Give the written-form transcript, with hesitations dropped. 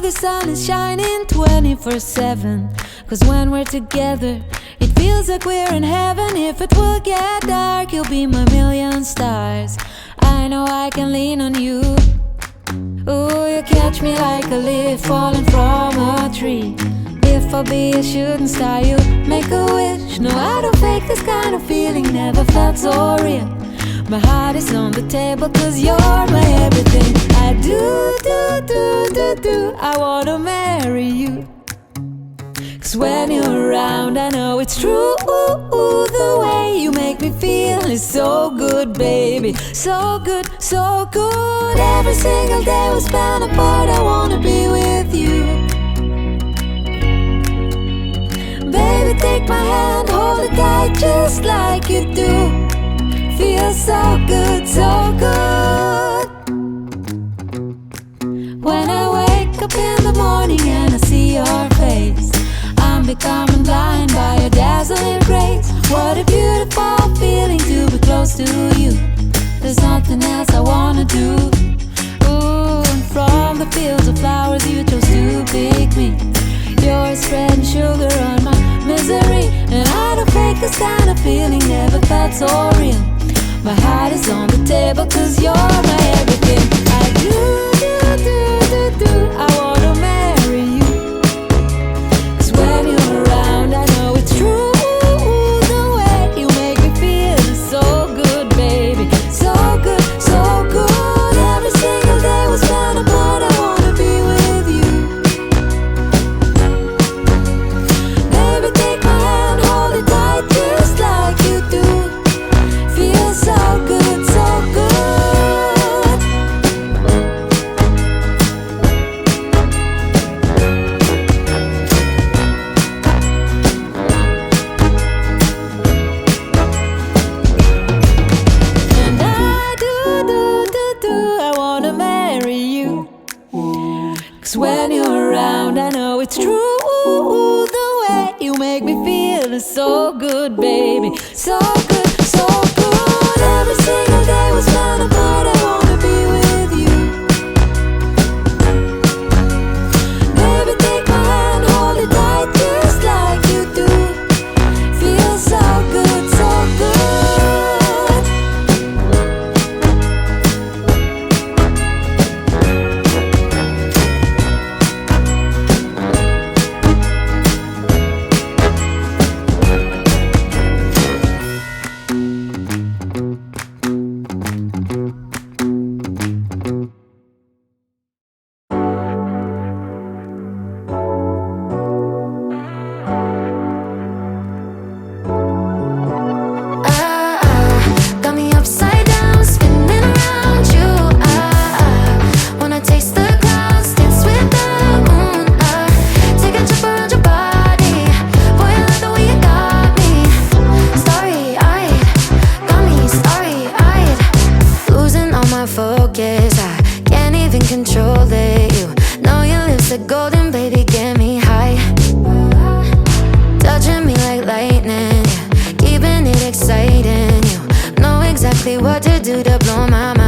the sun is shining 24/7. Cause when we're together, it feels like we're in heaven. If it will get dark, you'll be my million stars. I know I can lean on you. Ooh, you catch me like a leaf falling from a tree. If I'll be a shooting star, you make a wish. No, I don't fake this kind of feeling, never felt so real. My heart is on the table cause you're my everything. I do, I wanna marry you. Cause when you're around I know it's true. The way you make me feel is so good, baby. So good, so good. Every single day we spend apart, I wanna be with you. Baby, take my hand, hold it tight just like you do. Feels so good, so good. When I wake up in the morning and I see your face, I'm becoming blind by your dazzling grace. What a beautiful feeling to be close to you. There's nothing else I wanna do. Ooh, and from the fields of flowers you chose to pick me. You're spreading sugar on my misery. And I don't fake this kind of feeling, never felt so real. My heart is on the table cause you're my everything. I do, I wanna marry you. Cause when you're around I know it's true. The way you make me feel is so good, baby. So good, so good. Every single day we spend apart, I wanna be with you. Baby, take my hand, hold it tight just like you do. Feels so good, so good. And I do, I wanna marry you. Cause when you're around I know it's true. The way you make me feel is so good, baby. So good, so good. Every single day we spend apart, I wanna be with you. Baby, take my hand, hold it tight just like you do. Feels so good, so good. Got me upside down, spinning around you. Wanna taste the clouds, dance with the moon. Take a trip around your body. Boy, I love the way you got me. Starry-eyed, got me starry-eyed. Losing all my focus, I can't even control it. You know your lips are golden, baby, get me high. Touching me like lightning, yeah, keeping it exciting. You know exactly what to do to blow my mind.